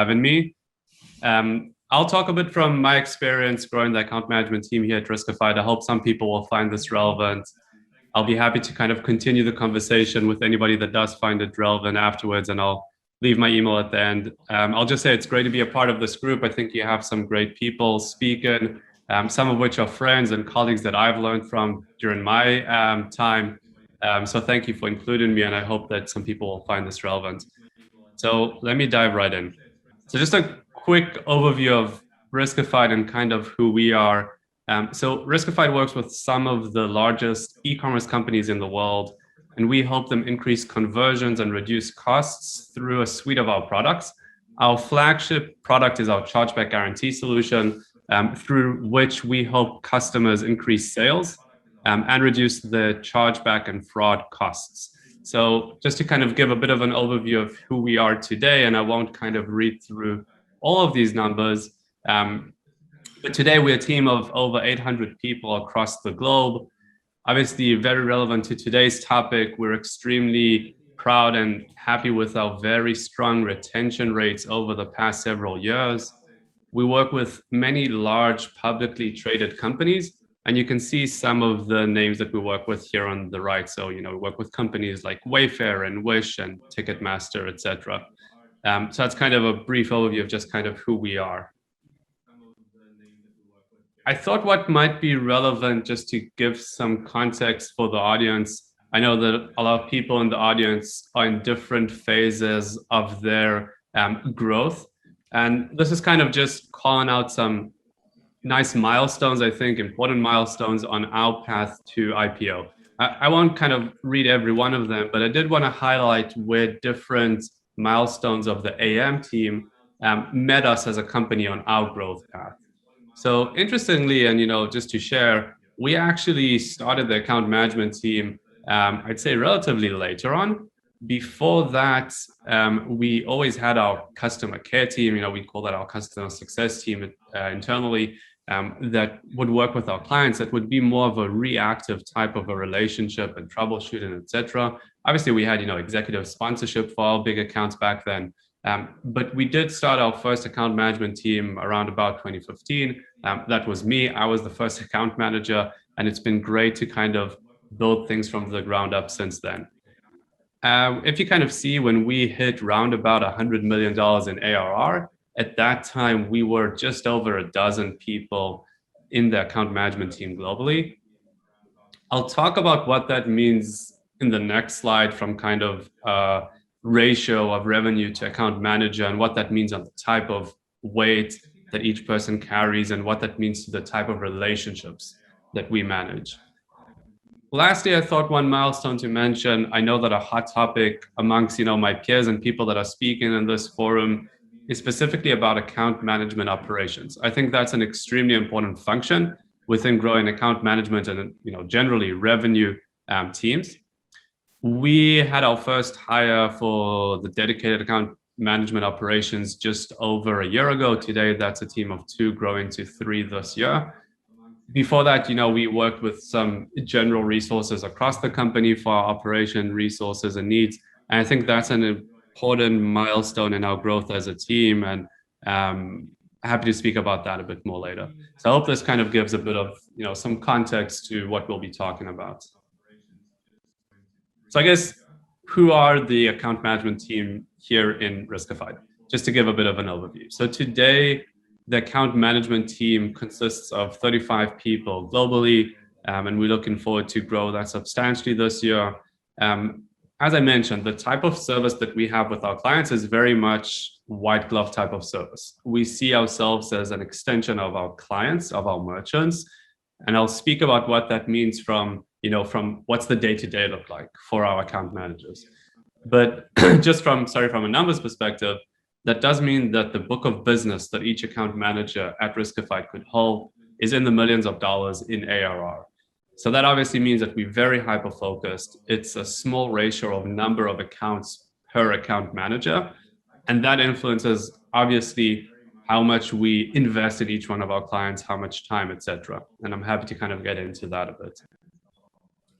having me. I'll talk a bit from my experience growing the account management team here at Riskified. I hope some people will find this relevant. I'll be happy to kind of continue the conversation with anybody that does find it relevant afterwards, and I'll leave my email at the end. I'll just say it's great to be a part of this group. I think you have some great people speaking, some of which are friends and colleagues that I've learned from during my time. So thank you for including me, and I hope that some people will find this relevant. So let me dive right in. So just a quick overview of Riskified and kind of who we are. So Riskified works with some of the largest e-commerce companies in the world, and we help them increase conversions and reduce costs through a suite of our products. Our flagship product is our chargeback guarantee solution, through which we help customers increase sales and reduce the chargeback and fraud costs. So just to kind of give a bit of an overview of who we are today, and I won't kind of read through all of these numbers, but today we're a team of over 800 people across the globe. Obviously, very relevant to today's topic, we're extremely proud and happy with our very strong retention rates over the past several years. We work with many large publicly traded companies, and you can see some of the names that we work with here on the right. So, we work with companies like Wayfair and Wish and Ticketmaster, etc. So that's kind of a brief overview of just kind of who we are. I thought what might be relevant, just to give some context for the audience. I know that a lot of people in the audience are in different phases of their growth. And this is kind of just calling out some nice milestones, I think, important milestones on our path to IPO. I won't kind of read every one of them, but I did want to highlight where different milestones of the AM team met us as a company on our growth path. So interestingly, and just to share, we actually started the account management team, I'd say relatively later on. Before that, we always had our customer care team, we call that our customer success team internally, that would work with our clients, that would be more of a reactive type of a relationship and troubleshooting, etc. Obviously, we had, executive sponsorship for our big accounts back then. But we did start our first account management team around about 2015. That was me. I was the first account manager, and it's been great to kind of build things from the ground up since then. If you kind of see, when we hit round about $100 million in ARR, at that time, we were just over a dozen people in the account management team globally. I'll talk about what that means in the next slide, from kind of ratio of revenue to account manager, and what that means on the type of weight that each person carries, and what that means to the type of relationships that we manage. Lastly, I thought one milestone to mention, I know that a hot topic amongst my peers and people that are speaking in this forum is specifically about account management operations. I think that's an extremely important function within growing account management and generally revenue teams. We had our first hire for the dedicated account management operations just over a year ago. Today, that's a team of 2 growing to 3 this year. Before that, we worked with some general resources across the company for our operation resources and needs. And I think that's an important milestone in our growth as a team, and happy to speak about that a bit more later. So I hope this kind of gives a bit of some context to what we'll be talking about. So I guess, who are the account management team here in Riskified? Just to give a bit of an overview. So today, the account management team consists of 35 people globally, and we're looking forward to grow that substantially this year. As I mentioned, the type of service that we have with our clients is very much white glove type of service. We see ourselves as an extension of our clients, of our merchants, and I'll speak about what that means from what's the day-to-day look like for our account managers. But just from a numbers perspective, that does mean that the book of business that each account manager at Riskified could hold is in the millions of dollars in ARR. So that obviously means that we're very hyper-focused. It's a small ratio of number of accounts per account manager, and that influences, obviously, how much we invest in each one of our clients, how much time, etc. And I'm happy to kind of get into that a bit.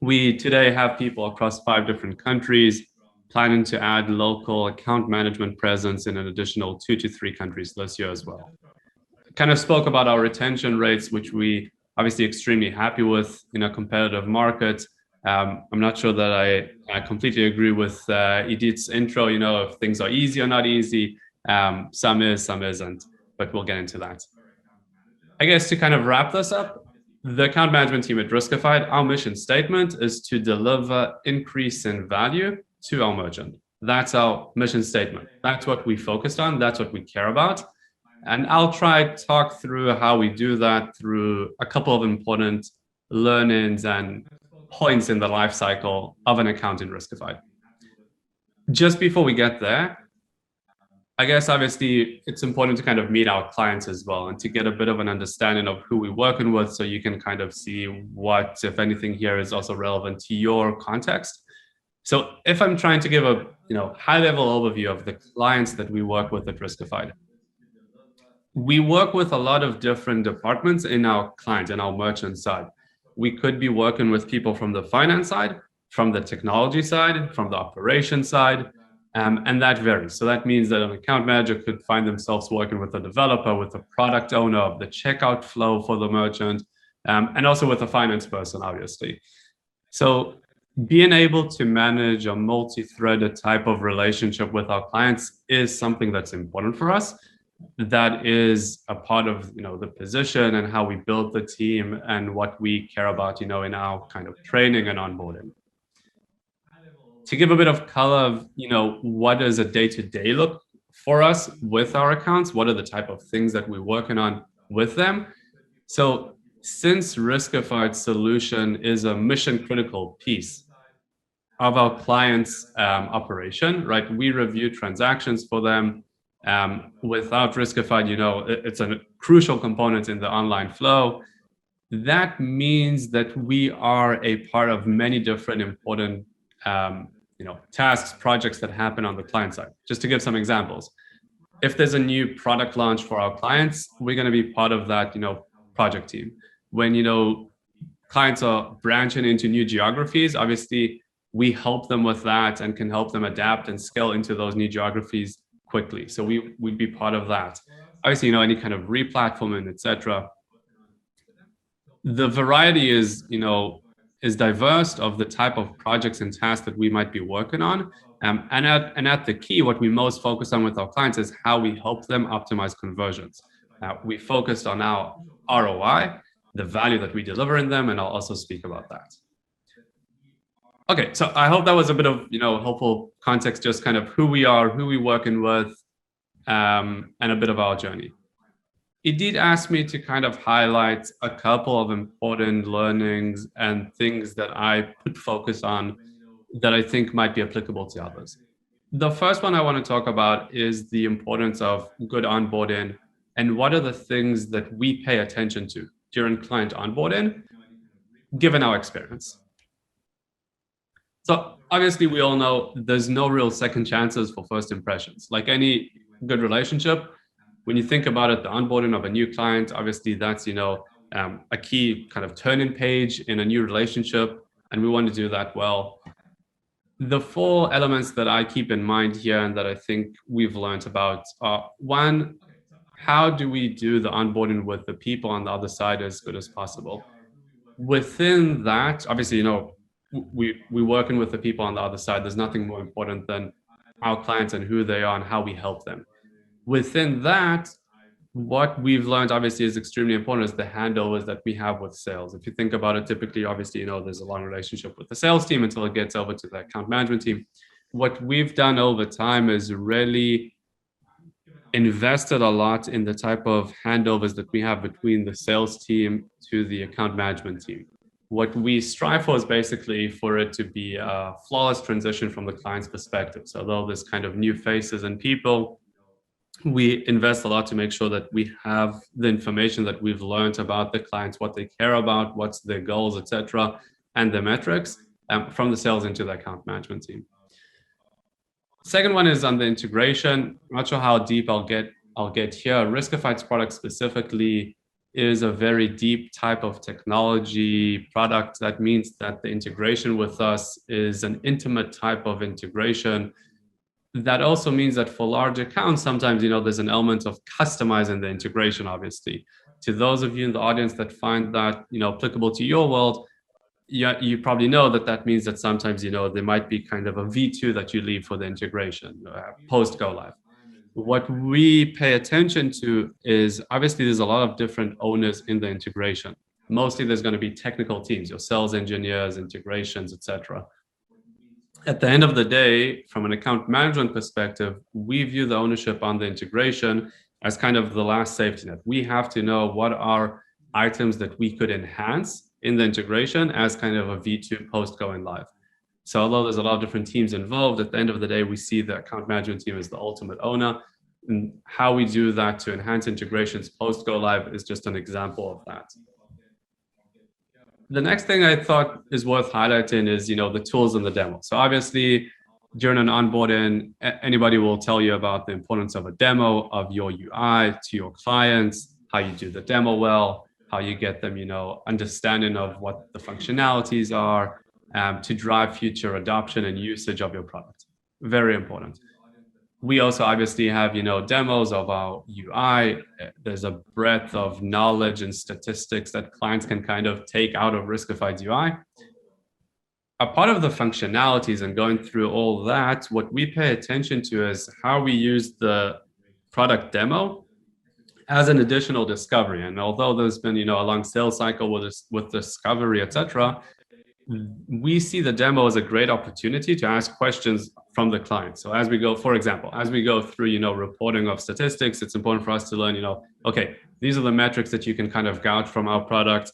We today have people across 5 different countries. planning to add local account management presence in an additional 2 to 3 countries this year as well. Kind of spoke about our retention rates, which we obviously extremely happy with in a competitive market. I'm not sure that I completely agree with Edith's intro, if things are easy or not easy. Some is, some isn't, but we'll get into that. I guess to kind of wrap this up, the account management team at Riskified, our mission statement is to deliver increase in value to our merchant. That's our mission statement. That's what we focused on. That's what we care about. And I'll try to talk through how we do that through a couple of important learnings and points in the life cycle of an account in Riskified. Just before we get there, I guess obviously it's important to kind of meet our clients as well and to get a bit of an understanding of who we're working with, so you can kind of see what, if anything, here is also relevant to your context. So if I'm trying to give a high-level overview of the clients that we work with at Riskified, we work with a lot of different departments in our client and our merchant side. We could be working with people from the finance side, from the technology side, from the operation side, and that varies. So that means that an account manager could find themselves working with a developer, with a product owner of the checkout flow for the merchant, and also with a finance person, obviously. So being able to manage a multi-threaded type of relationship with our clients is something that's important for us. That is a part of the position and how we build the team and what we care about in our kind of training and onboarding. To give a bit of color of what does a day-to-day look for us with our accounts, what are the type of things that we're working on with them. So since Riskified's solution is a mission critical piece of our clients' operation, right? We review transactions for them. Without Riskified, it's a crucial component in the online flow. That means that we are a part of many different important tasks, projects that happen on the client side. Just to give some examples, if there's a new product launch for our clients, we're going to be part of that project team. When clients are branching into new geographies, obviously we help them with that and can help them adapt and scale into those new geographies quickly. So we'd be part of that. Obviously, any kind of re-platforming, etc. The variety is diverse of the type of projects and tasks that we might be working on. And at the key, what we most focus on with our clients is how we help them optimize conversions. We focused on our ROI, the value that we deliver in them, and I'll also speak about that. Okay, so I hope that was a bit of helpful context, just kind of who we are, who we're working with, and a bit of our journey. It did ask me to kind of highlight a couple of important learnings and things that I put focus on that I think might be applicable to others. The first one I want to talk about is the importance of good onboarding and what are the things that we pay attention to during client onboarding, given our experience. So obviously we all know there's no real second chances for first impressions. Like any good relationship, when you think about it, the onboarding of a new client, obviously that's a key kind of turning page in a new relationship, and we want to do that well. The 4 elements that I keep in mind here and that I think we've learned about are: 1, how do we do the onboarding with the people on the other side as good as possible? Within that, obviously, we're working with the people on the other side. There's nothing more important than our clients and who they are and how we help them. Within that, what we've learned obviously is extremely important is the handovers that we have with sales. If you think about it, typically, obviously, there's a long relationship with the sales team until it gets over to the account management team. What we've done over time is really invested a lot in the type of handovers that we have between the sales team to the account management team. What we strive for is basically for it to be a flawless transition from the client's perspective. So though there's kind of new faces and people, we invest a lot to make sure that we have the information that we've learned about the clients, what they care about, what's their goals, etc., and the metrics from the sales into the account management team. Second one is on the integration. I'm not sure how deep I'll get here. Riskified's product specifically is a very deep type of technology product. That means that the integration with us is an intimate type of integration. That also means that for large accounts, sometimes, there's an element of customizing the integration, obviously. To those of you in the audience that find that, applicable to your world, yeah, you probably know that means that sometimes, there might be kind of a V2 that you leave for the integration post go live. What we pay attention to is obviously there's a lot of different owners in the integration. Mostly there's going to be technical teams, your sales engineers, integrations, etc. At the end of the day, from an account management perspective, we view the ownership on the integration as kind of the last safety net. We have to know what are items that we could enhance in the integration as kind of a V2 post going live. So although there's a lot of different teams involved, at the end of the day, we see the account management team as the ultimate owner. And how we do that to enhance integrations post go live is just an example of that. The next thing I thought is worth highlighting is, the tools and the demo. So obviously, during an onboarding, anybody will tell you about the importance of a demo of your UI to your clients, how you do the demo well, how you get them, understanding of what the functionalities are, to drive future adoption and usage of your product. Very important. We also obviously have, demos of our UI. There's a breadth of knowledge and statistics that clients can kind of take out of Riskified's UI. A part of the functionalities and going through all that, what we pay attention to is how we use the product demo as an additional discovery. And although there's been, a long sales cycle with discovery, etc., we see the demo as a great opportunity to ask questions from the client. So as we go, for example, as we go through, reporting of statistics, it's important for us to learn, okay, these are the metrics that you can kind of gouge from our product.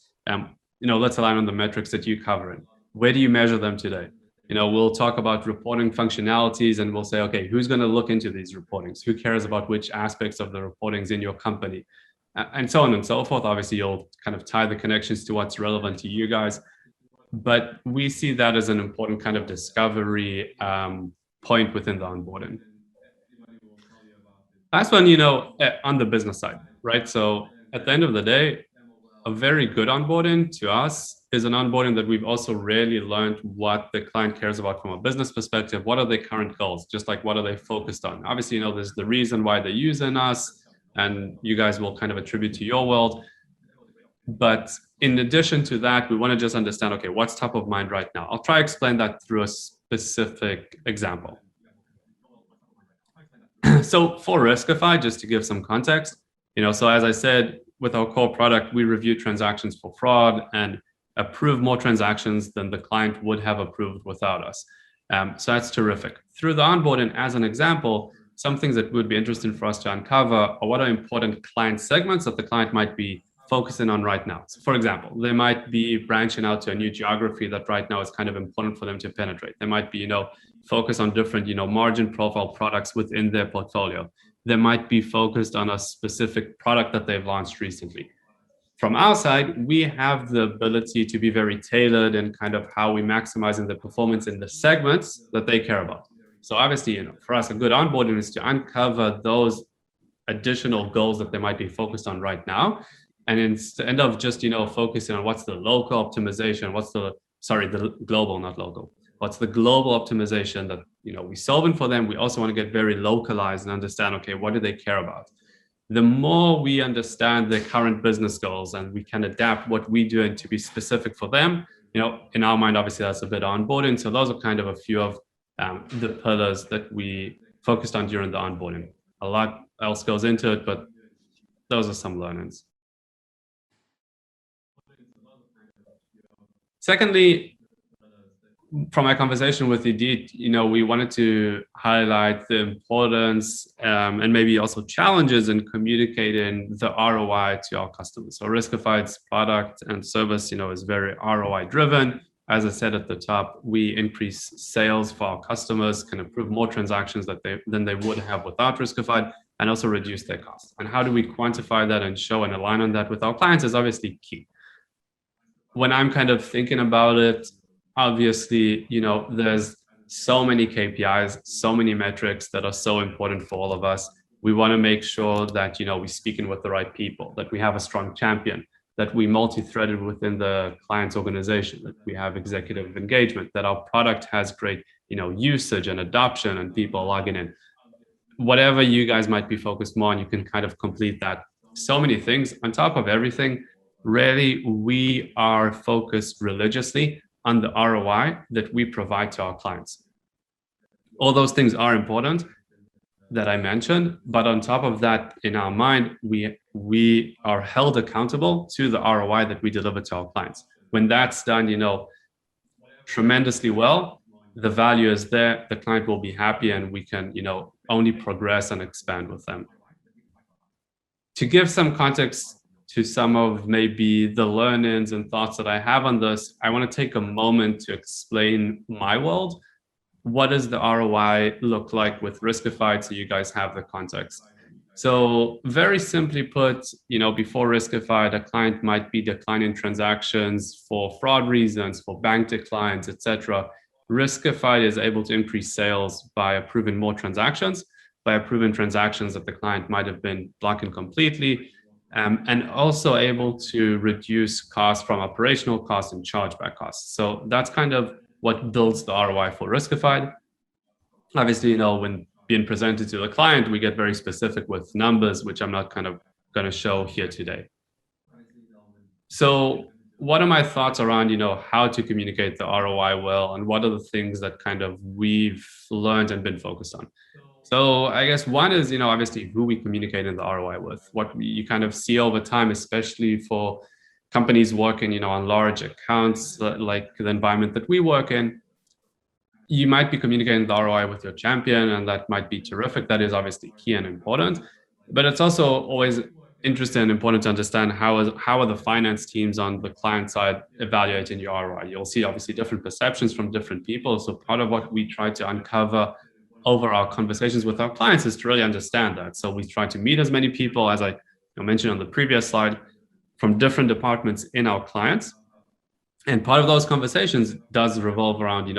Let's align on the metrics that you cover. Where do you measure them today? We'll talk about reporting functionalities and we'll say, okay, who's going to look into these reportings? Who cares about which aspects of the reportings in your company? And so on and so forth. Obviously, you'll kind of tie the connections to what's relevant to you guys. But we see that as an important kind of discovery point within the onboarding. Last one, on the business side, right? So at the end of the day, a very good onboarding to us is an onboarding that we've also really learned what the client cares about from a business perspective. What are their current goals? Just like what are they focused on? Obviously, there's the reason why they're using us, and you guys will kind of attribute to your world. But in addition to that, we want to just understand, okay, what's top of mind right now? I'll try to explain that through a specific example. So for Riskified, just to give some context, so as I said, with our core product, we review transactions for fraud and approve more transactions than the client would have approved without us. So that's terrific. Through the onboarding, as an example, some things that would be interesting for us to uncover are what are important client segments that the client might be focusing on right now. So for example, they might be branching out to a new geography that right now is kind of important for them to penetrate. They might be, focus on different, margin profile products within their portfolio. They might be focused on a specific product that they've launched recently. From our side, we have the ability to be very tailored in kind of how we maximizing the performance in the segments that they care about. So obviously, for us, a good onboarding is to uncover those additional goals that they might be focused on right now. And instead of just, focusing on what's the local optimization, the global, not local. What's the global optimization that, we're solving for them? We also want to get very localized and understand, okay, what do they care about? The more we understand their current business goals and we can adapt what we do and to be specific for them, in our mind, obviously that's a bit onboarding. So those are kind of a few of the pillars that we focused on during the onboarding. A lot else goes into it, but those are some learnings. Secondly, from my conversation with Edith, we wanted to highlight the importance and maybe also challenges in communicating the ROI to our customers. So Riskified's product and service, is very ROI driven. As I said at the top, we increase sales for our customers, can approve more transactions than they would have without Riskified, and also reduce their costs. And how do we quantify that and show and align on that with our clients is obviously key. When I'm kind of thinking about it, obviously, there's so many KPIs, so many metrics that are so important for all of us. We want to make sure that, we're speaking with the right people, that we have a strong champion, that we multi-threaded within the client's organization, that we have executive engagement, that our product has great, usage and adoption and people logging in. Whatever you guys might be focused more on, you can kind of complete that. So many things on top of everything. Really, we are focused religiously on the ROI that we provide to our clients. All those things are important that I mentioned, but on top of that, in our mind, we are held accountable to the ROI that we deliver to our clients. When that's done, tremendously well, the value is there, the client will be happy, and we can, only progress and expand with them. To give some context to some of maybe the learnings and thoughts that I have on this, I want to take a moment to explain my world. What does the ROI look like with Riskified, so you guys have the context? So very simply put, before Riskified, a client might be declining transactions for fraud reasons, for bank declines, etc. Riskified is able to increase sales by approving more transactions, by approving transactions that the client might have been blocking completely, and also able to reduce costs from operational costs and chargeback costs. So that's kind of what builds the ROI for Riskified. Obviously, when being presented to the client, we get very specific with numbers, which I'm not kind of going to show here today. So what are my thoughts around, how to communicate the ROI well, and what are the things that kind of we've learned and been focused on? So I guess one is, obviously who we communicate in the ROI with, what you kind of see over time, especially for companies working, on large accounts like the environment that we work in. You might be communicating the ROI with your champion, and that might be terrific. That is obviously key and important. But it's also always interesting and important to understand how are the finance teams on the client side evaluating your ROI. You'll see obviously different perceptions from different people. So part of what we try to uncover over our conversations with our clients is to really understand that. So we try to meet as many people, as I mentioned on the previous slide, from different departments in our clients. And part of those conversations does revolve around,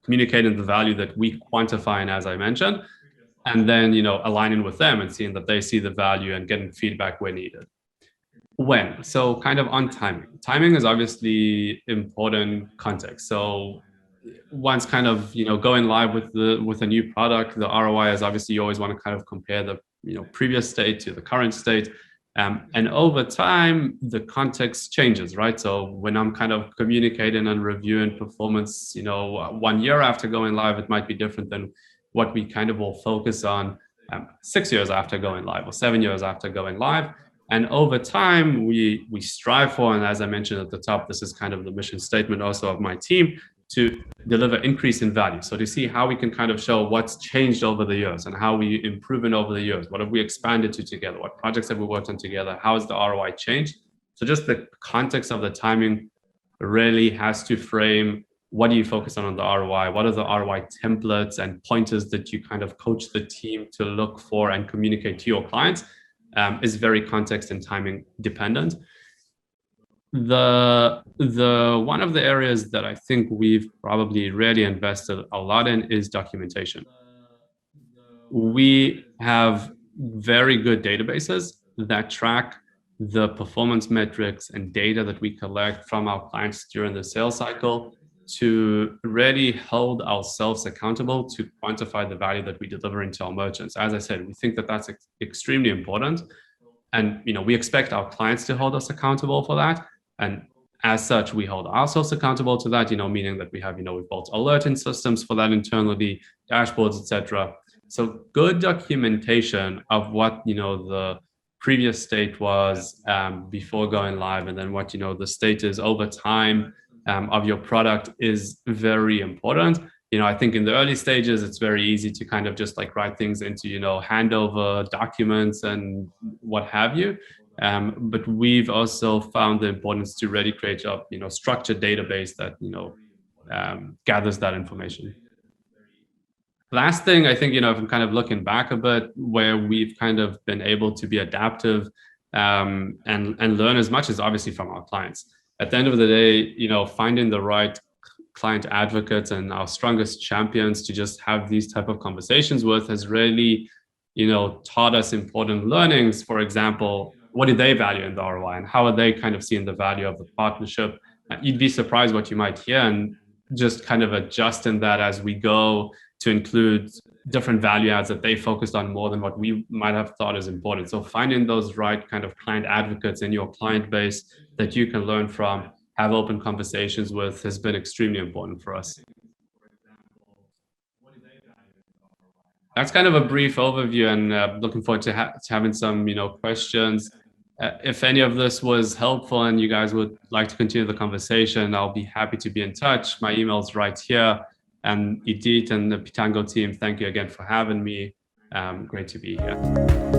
communicating the value that we quantify, and as I mentioned, and then, aligning with them and seeing that they see the value and getting feedback where needed. When? So kind of on timing. Timing is obviously important context. So once kind of, going live with a new product, the ROI is obviously you always want to kind of compare the, previous state to the current state. And over time, the context changes, right? So when I'm kind of communicating and reviewing performance, 1 year after going live, it might be different than what we kind of will focus on 6 years after going live or 7 years after going live. And over time, we strive for, and as I mentioned at the top, this is kind of the mission statement also of my team, to deliver increase in value. So to see how we can kind of show what's changed over the years and how we improving over the years. What have we expanded to together? What projects have we worked on together? How has the ROI changed? So just the context of the timing really has to frame what do you focus on the ROI? What are the ROI templates and pointers that you kind of coach the team to look for and communicate to your clients? Is very context and timing dependent. The one of the areas that I think we've probably really invested a lot in is documentation. We have very good databases that track the performance metrics and data that we collect from our clients during the sales cycle to really hold ourselves accountable to quantify the value that we deliver into our merchants. As I said, we think that that's extremely important. And we expect our clients to hold us accountable for that. And as such, we hold ourselves accountable to that, meaning that we have, we've built alerting systems for that internally, dashboards, etc. So good documentation of what, the previous state was before going live, and then what, the state is over time of your product is very important. I think in the early stages, it's very easy to kind of just like write things into, handover documents and what have you. But we've also found the importance to really create a, structured database that, gathers that information. Last thing, I think, if I'm kind of looking back a bit, where we've kind of been able to be adaptive and learn as much as obviously from our clients. At the end of the day, finding the right client advocates and our strongest champions to just have these type of conversations with has really taught us important learnings. For example, what do they value in the ROI, and how are they kind of seeing the value of the partnership? You'd be surprised what you might hear, and just kind of adjusting that as we go to include different value adds that they focused on more than what we might have thought is important. So finding those right kind of client advocates in your client base that you can learn from, have open conversations with, has been extremely important for us. That's kind of a brief overview, and looking forward to having some questions. If any of this was helpful and you guys would like to continue the conversation, I'll be happy to be in touch. My email's right here. And Idit and the Pitango team, thank you again for having me. Great to be here.